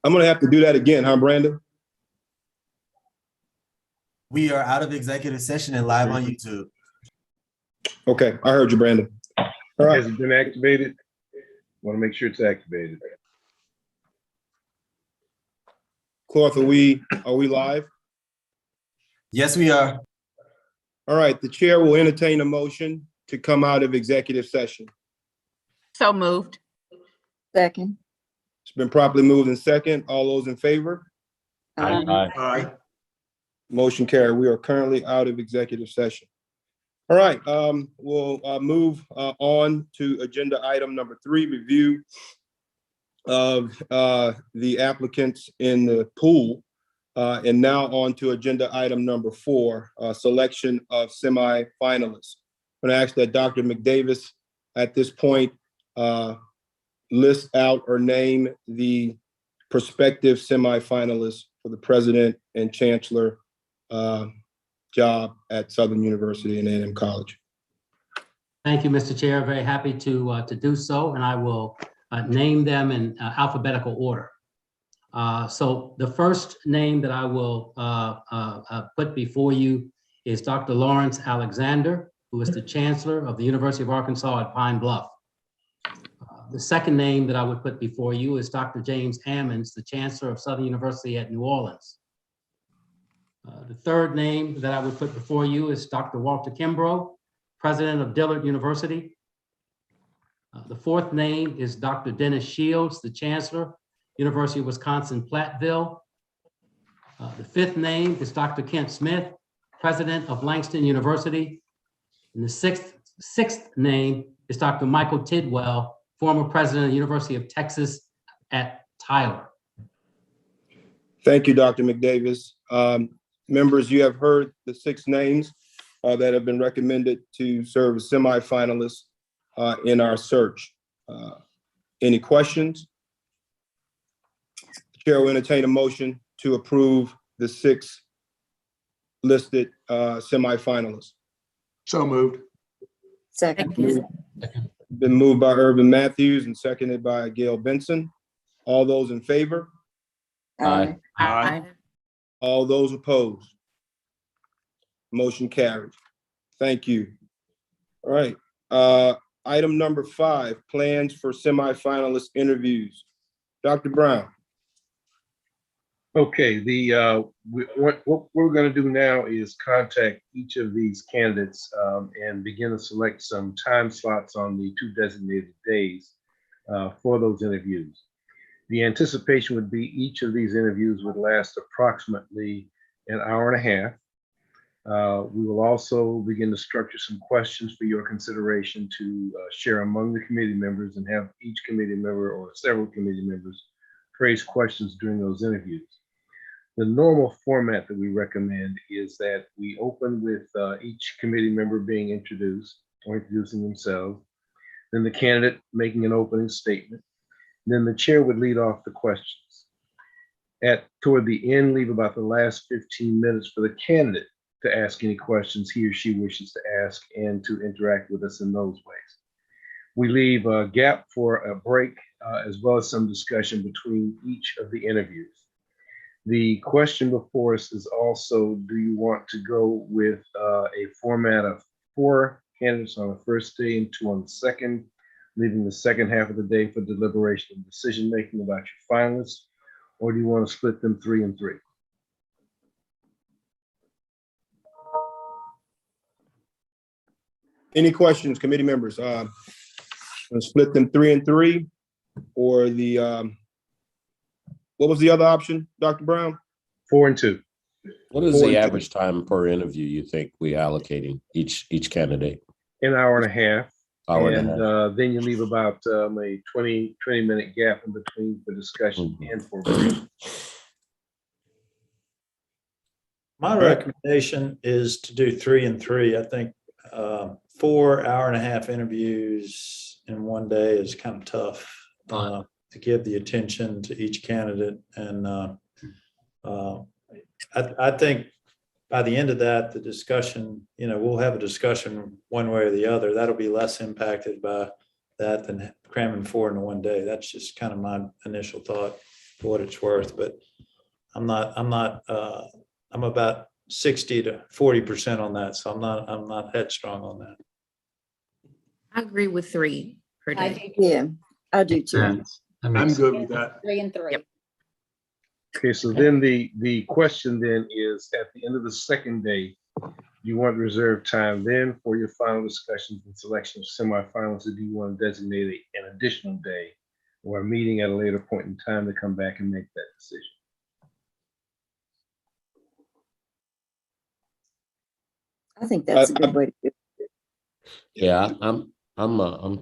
I'm going to have to do that again, huh, Brandon? We are out of executive session and live on YouTube. Okay, I heard you, Brandon. All right. Has it been activated? Want to make sure it's activated. Cloth, are we live? Yes, we are. All right, the chair will entertain a motion to come out of executive session. So moved. Second. It's been properly moved in second. All those in favor? Aye. Motion carried. We are currently out of executive session. All right, we'll move on to agenda item number 3, review of the applicants in the pool. And now on to agenda item number 4, selection of semi-finalists. I'm going to ask that Dr. McDavis at this point list out or name the prospective semi-finalists for the president and chancellor job at Southern University and A&M College. Thank you, Mr. Chair. Very happy to do so, and I will name them in alphabetical order. So the first name that I will put before you is Dr. Lawrence Alexander, who is the Chancellor of the University of Arkansas at Pine Bluff. The second name that I would put before you is Dr. James Ammons, the Chancellor of Southern University at New Orleans. The third name that I would put before you is Dr. Walter Kimbrough, President of Dillard University. The fourth name is Dr. Dennis Shields, the Chancellor, University of Wisconsin-Platteville. The fifth name is Dr. Kent Smith, President of Langston University. And the sixth name is Dr. Michael Tidwell, former President of the University of Texas at Tyler. Thank you, Dr. McDavis. Members, you have heard the 6 names that have been recommended to serve as semifinalists in our search. Any questions? The chair will entertain a motion to approve the 6 listed semifinalists. So moved. Second. Been moved by Urban Matthews and seconded by Gail Benson. All those in favor? Aye. Aye. All those opposed? Motion carried. Thank you. All right. Item number 5, plans for semifinalist interviews. Dr. Brown. Okay, what we're going to do now is contact each of these candidates and begin to select some time slots on the 2 designated days for those interviews. The anticipation would be each of these interviews would last approximately an hour and a half. We will also begin to structure some questions for your consideration to share among the committee members and have each committee member or several committee members phrase questions during those interviews. The normal format that we recommend is that we open with each committee member being introduced or introducing themselves, then the candidate making an opening statement, then the chair would lead off the questions. Toward the end, leave about the last 15 minutes for the candidate to ask any questions he or she wishes to ask and to interact with us in those ways. We leave a gap for a break as well as some discussion between each of the interviews. The question before us is also, do you want to go with a format of 4 candidates on the first day and 2 on the second, leaving the second half of the day for deliberation and decision-making about your finalists, or do you want to split them 3 and 3? Any questions, committee members? Split them 3 and 3, or the what was the other option, Dr. Brown? 4 and 2. What is 4 the and 2. average time per interview you think we allocating each candidate? An hour and a half. Hour and and a half. Then you leave about a 20-minute gap in between for discussion and for break. My recommendation is to do 3 and 3. I think 4 hour-and-a-half interviews in one day is kind of tough to give the attention to each candidate. And I think by the end of that, the discussion, we'll have a discussion one way or the other. That'll be less impacted by that than cramming 4 into one day. That's just kind of my initial thought. for what it's worth, but I'm about 60 to 40% on that. So I'm not headstrong on that. I agree with 3 per I day. do Yeah, I do too. I'm good with that. 3 and 3. Yep. Okay, so then the question then is, at the end of the second day, you want reserved time then for your final discussions and selection of semifinals, or do you want to designate an additional day or a meeting at a later point in time to come back and make that decision? I think that's a good way to do it. Yeah, I'm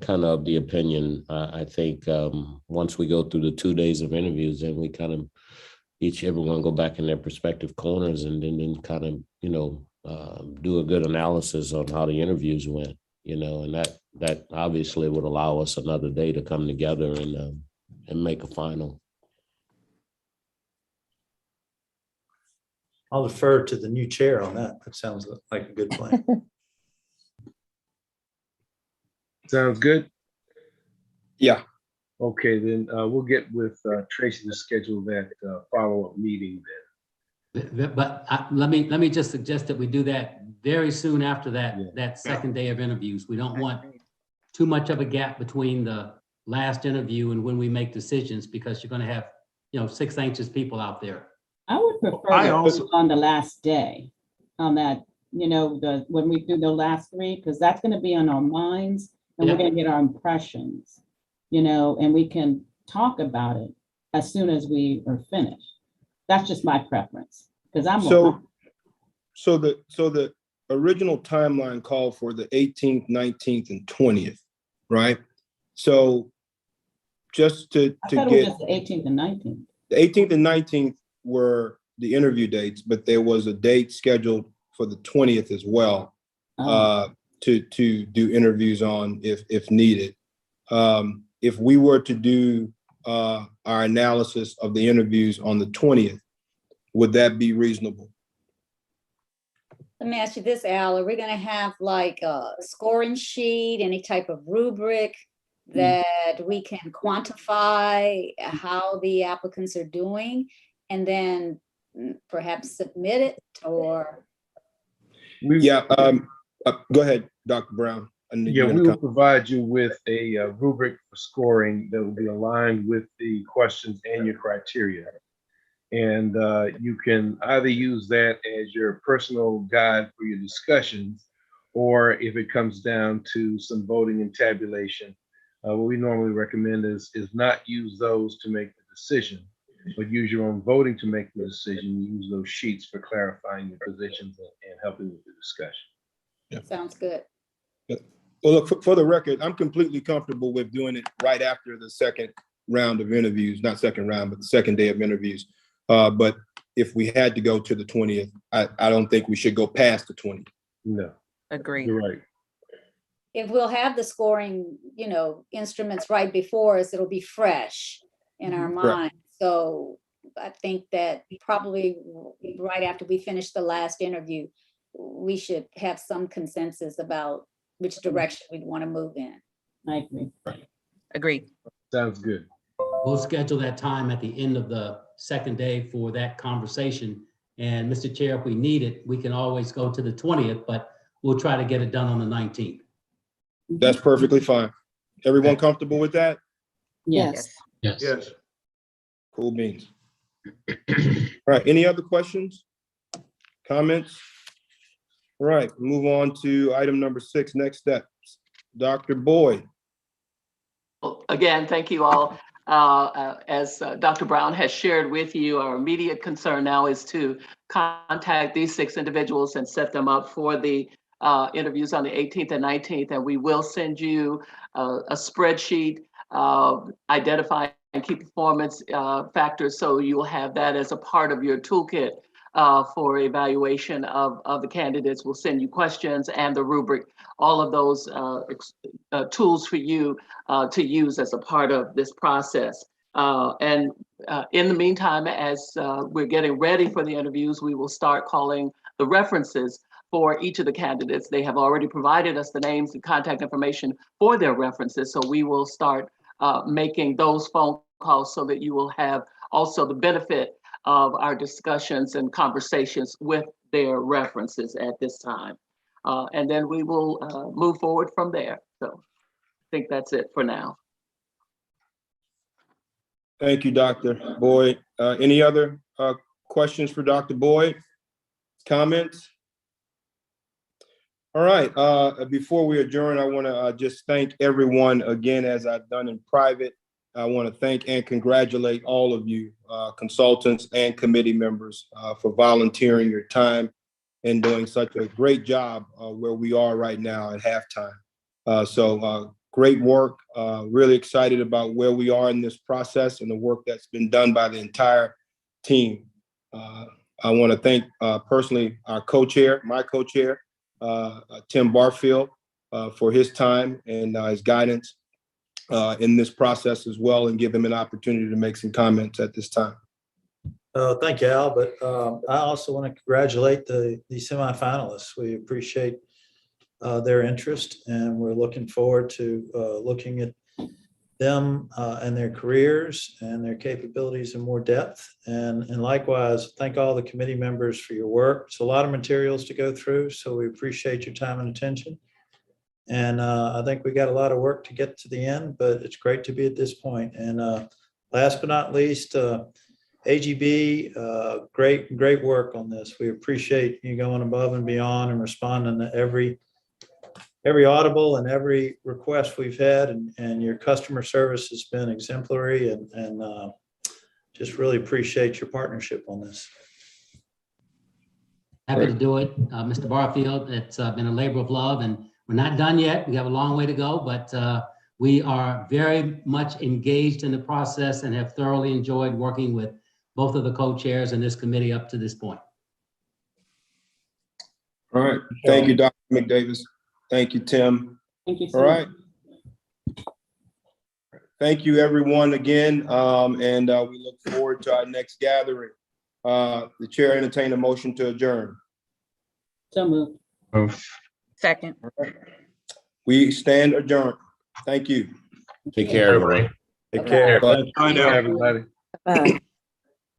kind of the opinion. I think once we go through the 2 days of interviews, then we kind of everyone go back in their respective corners and then kind of, do a good analysis on how the interviews went, and that obviously would allow us another day to come together and make a final. I'll defer to the new chair on that. That sounds like a good plan. Sounds good? Yeah, Okay, then we'll get with Tracy to schedule that follow-up meeting then. But let me just suggest that we do that very soon after Yeah. that second day of interviews. We don't want too much of a gap between the last interview and when we make decisions, because you're going to have, 6 anxious people out there. I would prefer I to also- put on the last day, on that, when we do the last 3, because that's gonna be on our minds, and we're Yeah. gonna get our impressions, and we can talk about it as soon as we are finished. That's just my preference, because so the original timeline called for the 18th, 19th, and 20th, right? So just to I thought it was get, just the 18th and 19th. the 18th and 19th were the interview dates, but there was a date scheduled for the 20th as well, to do interviews on if needed. If we were to do our analysis of the interviews on the 20th, would that be reasonable? Let me ask you this, Al, are we gonna have like a scoring sheet, any type of rubric that we can quantify how the applicants are doing, and then perhaps submit it, or? Yeah, go ahead, Dr. Brown. I knew you Yeah, were we gonna will provide you with a rubric for scoring that will be aligned with the questions and your criteria. And you can either use that as your personal guide for your discussions, or if it comes down to some voting and tabulation, what we normally recommend is not use those to make the decision, but use your own voting to make the decision. Use those sheets for clarifying your positions and helping with the discussion. Sounds good. Well, look, for the record, I'm completely comfortable with doing it right after the second round of interviews, not second round, but the second day of interviews. But if we had to go to the 20th, I don't think we should go past the 20th. No, Agreed. you're right. If we'll have the scoring, instruments right before us, it'll be fresh in our Correct. mind. So I think that probably right after we finish the last interview, we should have some consensus about which direction we'd want to move in. I agree. Agreed. Sounds good. We'll schedule that time at the end of the second day for that conversation. And Mr. Chair, if we need it, we can always go to the 20th, but we'll try to get it done on the 19th. That's perfectly fine. Everyone comfortable with that? Yes. Yes. Cool beans. All right, any other questions? Comments? All right, move on to item number 6, next steps. Dr. Boyd. Well, again, thank you all. As Dr. Brown has shared with you, our immediate concern now is to contact these 6 individuals and set them up for the interviews on the 18th and 19th. And we will send you a spreadsheet identifying key performance factors. So you'll have that as a part of your toolkit for evaluation of the candidates. We'll send you questions and the rubric, all of those tools for you to use as a part of this process. And in the meantime, as we're getting ready for the interviews, we will start calling the references for each of the candidates. They have already provided us the names and contact information for their references. So we will start making those phone calls so that you will have also the benefit of our discussions and conversations with their references at this time. And then we will move forward from there. So I think that's it for now. Thank you, Dr. Boyd. Any other questions for Dr. Boyd? Comments? All right, before we adjourn, I want to just thank everyone again, as I've done in private. I want to thank and congratulate all of you, consultants and committee members, for volunteering your time and doing such a great job where we are right now at halftime. So great work, really excited about where we are in this process and the work that's been done by the entire team. I want to thank personally our co-chair, my co-chair, Tim Barfield, for his time and his guidance in this process as well, and give him an opportunity to make some comments at this time. Thank you, Al, but I also want to congratulate the semifinalists. We appreciate their interest, and we're looking forward to looking at them and their careers and their capabilities in more depth. And likewise, thank all the committee members for your work. It's a lot of materials to go through, so we appreciate your time and attention. And I think we got a lot of work to get to the end, but it's great to be at this point. And last but not least, AGB, great work on this. We appreciate you going above and beyond and responding to every audible and every request we've had, and your customer service has been exemplary, and just really appreciate your partnership on this. Happy to do it, Mr. Barfield. It's been a labor of love, and we're not done yet. We have a long way to go, but we are very much engaged in the process and have thoroughly enjoyed working with both of the co-chairs in this committee up to this point. All right, thank you, Dr. McDavis. Thank you, Tim. Thank you. All right. Thank you, everyone, again, and we look forward to our next gathering. The chair entertain a motion to adjourn. So moved. Second. We stand adjourned. Thank you. Take care, everyone. Take care. Bye. Thank you. Everybody. Bye.